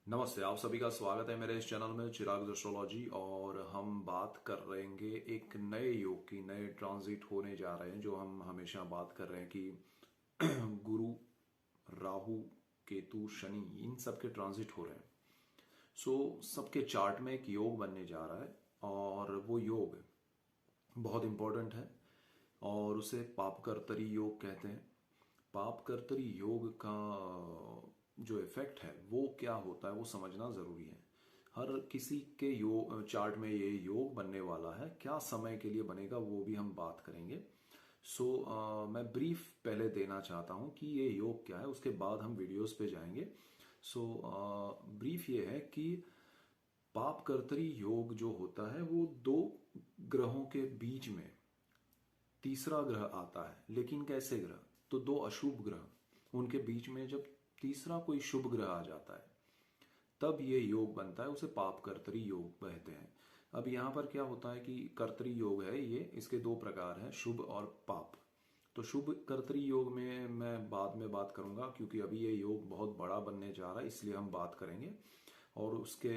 नमस्ते, आप सभी का स्वागत है मेरे इस चैनल में चिराग एस्ट्रोलॉजी। और हम बात कर रहेंगे एक नए योग की, नए ट्रांजिट होने जा रहे हैं जो हम हमेशा बात कर रहे हैं कि गुरु, राहु, केतु, शनि, इन सब के ट्रांजिट हो रहे हैं। सबके चार्ट में एक योग बनने जा रहा है और वो योग बहुत इंपॉर्टेंट है और उसे पापकर्तरी योग कहते हैं। पापकर्तरी योग का जो इफेक्ट है वो क्या होता है वो समझना जरूरी है। हर किसी के योग चार्ट में ये योग बनने वाला है, क्या समय के लिए बनेगा वो भी हम बात करेंगे। मैं ब्रीफ पहले देना चाहता हूं कि ये योग क्या है, उसके बाद हम वीडियोस पे जाएंगे। ब्रीफ ये है कि पापकर्तरी योग जो होता है वो दो ग्रहों के बीच में तीसरा ग्रह आता है। लेकिन कैसे ग्रह? तो दो अशुभ ग्रह, उनके बीच में जब तीसरा कोई शुभ ग्रह आ जाता है तब ये योग बनता है, उसे पाप कर्तरी योग कहते हैं। अब यहां पर क्या होता है कि कर्तरी योग है ये, इसके दो प्रकार हैं, शुभ और पाप। तो शुभ कर्तरी योग में मैं बाद में बात करूंगा क्योंकि अभी ये योग बहुत बड़ा बनने जा रहा है, इसलिए हम बात करेंगे और उसके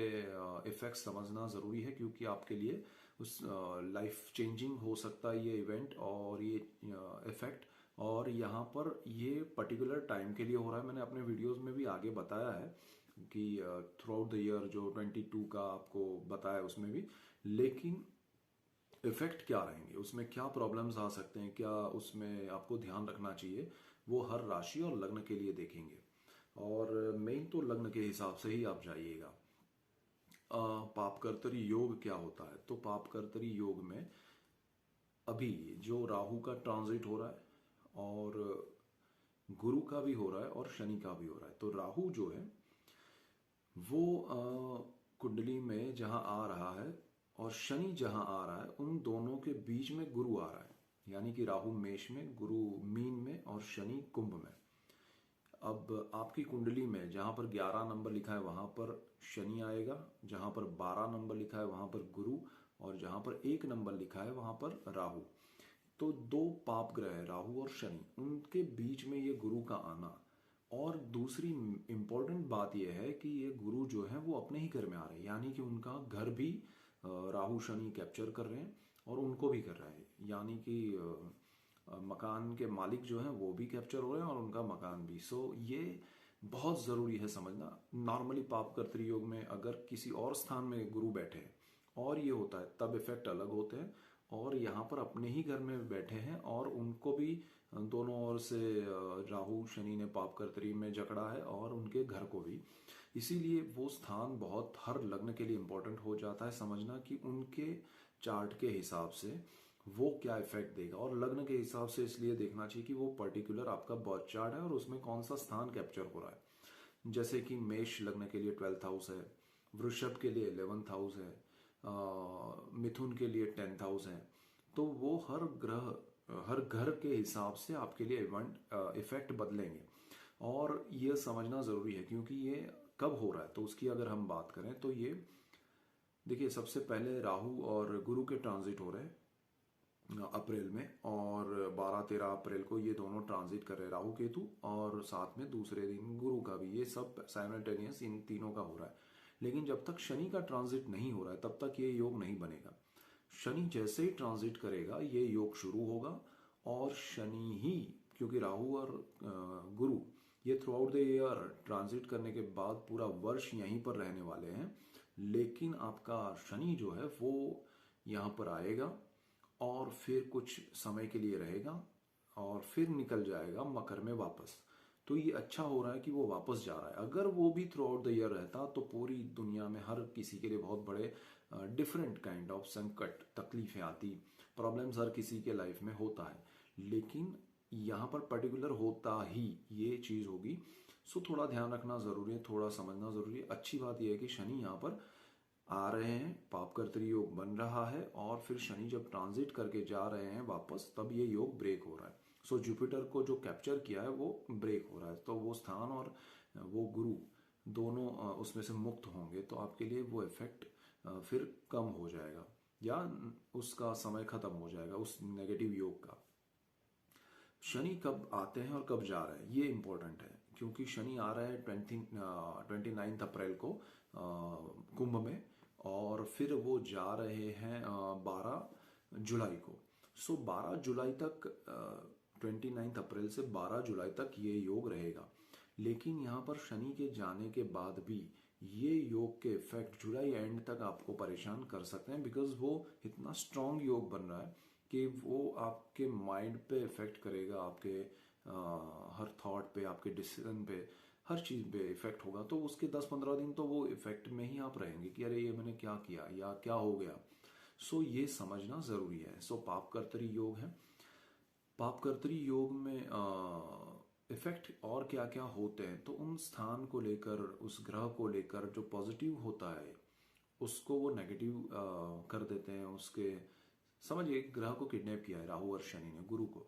इफेक्ट समझना जरूरी है क्योंकि आपके लिए उस लाइफ चेंजिंग हो सकता है ये इवेंट और ये इफेक्ट। और यहाँ पर ये पर्टिकुलर टाइम के लिए हो रहा है। मैंने अपने वीडियोस में भी आगे बताया है कि थ्रू आउट द ईयर जो 22 का आपको बताया उसमें भी, लेकिन इफेक्ट क्या रहेंगे, उसमें क्या प्रॉब्लम्स आ सकते हैं, क्या उसमें आपको ध्यान रखना चाहिए, वो हर राशि और लग्न के लिए देखेंगे। और मेन तो लग्न के हिसाब से ही आप जाइएगा। पापकर्तरी योग क्या होता है? तो पापकर्तरी योग में अभी जो राहु का ट्रांजिट हो रहा है और गुरु का भी हो रहा है और शनि का भी हो रहा है। तो राहु जो है वो कुंडली में जहां आ रहा है और शनि जहां आ रहा है, उन दोनों के बीच में गुरु आ रहा है। यानी कि राहु मेष में, गुरु मीन में और शनि कुंभ में। अब आपकी कुंडली में जहां पर 11 नंबर लिखा है वहां पर शनि आएगा, जहां पर 12 नंबर लिखा है वहां पर गुरु, और जहां पर 1 नंबर लिखा है वहां पर राहु। तो दो पाप ग्रह है राहु और शनि, उनके बीच में ये गुरु का आना। और दूसरी इंपॉर्टेंट बात यह है कि ये गुरु जो है वो अपने ही घर में आ रहे हैं, यानी कि उनका घर भी राहु शनि कैप्चर कर रहे हैं और उनको भी कर रहे हैं। यानी कि मकान के मालिक जो हैं वो भी कैप्चर हो रहे हैं और उनका मकान भी। ये बहुत जरूरी है समझना। नॉर्मली पाप कर्तरी योग में अगर किसी और स्थान में गुरु बैठे हैं और ये होता है तब इफेक्ट अलग होते हैं, और यहाँ पर अपने ही घर में बैठे हैं और उनको भी दोनों ओर से राहु शनि ने पाप कर्तरी में जकड़ा है और उनके घर को भी। इसीलिए वो स्थान बहुत हर लग्न के लिए इंपॉर्टेंट हो जाता है समझना कि उनके चार्ट के हिसाब से वो क्या इफेक्ट देगा। और लग्न के हिसाब से इसलिए देखना चाहिए कि वो पर्टिकुलर आपका बर्थ चार्ट है और उसमें कौन सा स्थान कैप्चर हो रहा है। जैसे कि मेष लग्न के लिए 12th हाउस है, वृषभ के लिए 11th हाउस है, मिथुन के लिए 10th हाउस है। तो वो हर ग्रह हर घर के हिसाब से आपके लिए इफेक्ट बदलेंगे और ये समझना जरूरी है क्योंकि ये कब हो रहा है। तो उसकी अगर हम बात करें तो ये देखिए, सबसे पहले राहु और गुरु के ट्रांजिट हो रहे हैं अप्रैल में, और 12-13 अप्रैल को ये दोनों ट्रांजिट कर रहे हैं, राहु केतु, और साथ में दूसरे दिन गुरु का भी। ये सब साइमल्टेनियस इन तीनों का हो रहा है। लेकिन जब तक शनि का ट्रांजिट नहीं हो रहा है तब तक ये योग नहीं बनेगा। शनि जैसे ही ट्रांजिट करेगा ये योग शुरू होगा। और शनि ही, क्योंकि राहु और गुरु ये through out the year transit करने के बाद पूरा वर्ष यहीं पर रहने वाले हैं, लेकिन आपका शनि जो है वो यहां पर आएगा और फिर कुछ समय के लिए रहेगा और फिर निकल जाएगा मकर में वापस। तो ये अच्छा हो रहा है कि वो वापस जा रहा है। अगर वो भी थ्रू आउट द ईयर रहता तो पूरी दुनिया में हर किसी के लिए बहुत बड़े डिफरेंट काइंड ऑफ संकट, तकलीफें आती, प्रॉब्लम्स हर किसी के लाइफ में होता है। लेकिन यहाँ पर पर्टिकुलर होता ही ये चीज होगी। थोड़ा ध्यान रखना जरूरी है, थोड़ा समझना जरूरी है। अच्छी बात यह है कि शनि यहाँ पर आ रहे हैं, पापकर्तरी योग बन रहा है, और फिर शनि जब ट्रांजिट करके जा रहे हैं वापस तब ये योग ब्रेक हो रहा है। जुपिटर को जो कैप्चर किया है वो ब्रेक हो रहा है, तो वो स्थान और वो गुरु दोनों उसमें से मुक्त होंगे, तो आपके लिए वो इफेक्ट फिर कम हो जाएगा या उसका समय खत्म हो जाएगा उस नेगेटिव योग का। शनि कब आते हैं और कब जा रहे हैं ये इंपॉर्टेंट है क्योंकि शनि आ रहा है 29 अप्रैल को कुंभ में, और फिर वो जा रहे हैं 12 जुलाई को। सो 12 जुलाई तक, 29 अप्रैल से 12 जुलाई तक ये योग रहेगा। लेकिन यहाँ पर शनि के जाने के बाद भी ये योग के इफेक्ट जुलाई एंड तक आपको परेशान कर सकते हैं, बिकॉज वो इतना स्ट्रांग योग बन रहा है कि वो आपके माइंड पे इफेक्ट करेगा, आपके हर थॉट पे, आपके डिसीजन पे, हर चीज़ पे इफेक्ट होगा। तो उसके 10-15 दिन तो वो इफेक्ट में ही आप रहेंगे कि अरे ये मैंने क्या किया या क्या हो गया। सो ये समझना ज़रूरी है। सो पापकर्तरी योग है। पापकर्तरी योग में इफेक्ट और क्या क्या होते हैं, तो उन स्थान को लेकर, उस ग्रह को लेकर जो पॉजिटिव होता है उसको वो नेगेटिव कर देते हैं। उसके समझिए, ग्रह को किडनैप किया है राहु और शनि ने, गुरु को,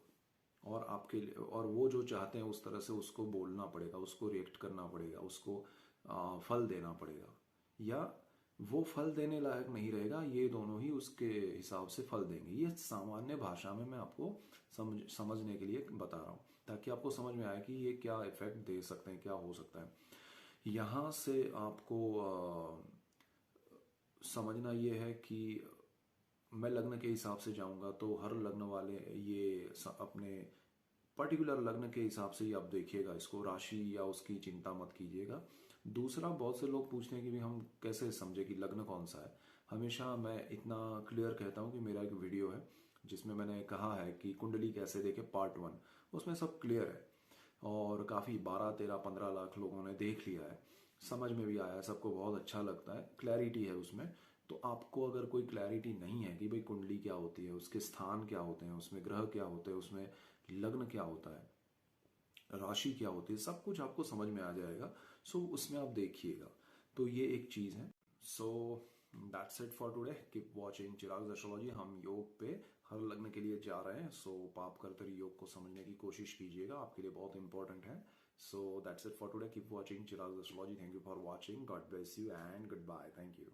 और आपके लिए, और वो जो चाहते हैं उस तरह से उसको बोलना पड़ेगा, उसको रिएक्ट करना पड़ेगा, उसको फल देना पड़ेगा, या वो फल देने लायक नहीं रहेगा, ये दोनों ही उसके हिसाब से फल देंगे। ये सामान्य भाषा में मैं आपको समझने के लिए बता रहा हूँ, ताकि आपको समझ में आए कि ये क्या इफेक्ट दे सकते हैं, क्या हो सकता है। यहाँ से आपको समझना ये है कि मैं लग्न के हिसाब से जाऊंगा तो हर लग्न वाले ये अपने पर्टिकुलर लग्न के हिसाब से ही आप देखिएगा इसको, राशि या उसकी चिंता मत कीजिएगा। दूसरा, बहुत से लोग पूछते हैं कि भी हम कैसे समझे कि लग्न कौन सा है। हमेशा मैं इतना क्लियर कहता हूँ कि मेरा एक वीडियो है जिसमें मैंने कहा है कि कुंडली कैसे देखे, पार्ट 1, उसमें सब क्लियर है, और काफ़ी 12, 13, 15 लाख लोगों ने देख लिया है, समझ में भी आया है, सबको बहुत अच्छा लगता है, क्लैरिटी है उसमें। तो आपको अगर कोई क्लैरिटी नहीं है कि भाई कुंडली क्या होती है, उसके स्थान क्या होते हैं, उसमें ग्रह क्या होते हैं, उसमें लग्न क्या होता है, राशि क्या होती है, सब कुछ आपको समझ में आ जाएगा। सो उसमें आप देखिएगा। तो ये एक चीज़ है। So that's it for today. Keep watching Chirag astrology. हम योग पे हर लग्न के लिए जा रहे हैं। सो पापकर्तरी योग को समझने की कोशिश कीजिएगा, आपके लिए बहुत इंपॉर्टेंट है। So that's it for today. Keep watching Chirag astrology. Thank you for watching. God bless you and goodbye. Thank you.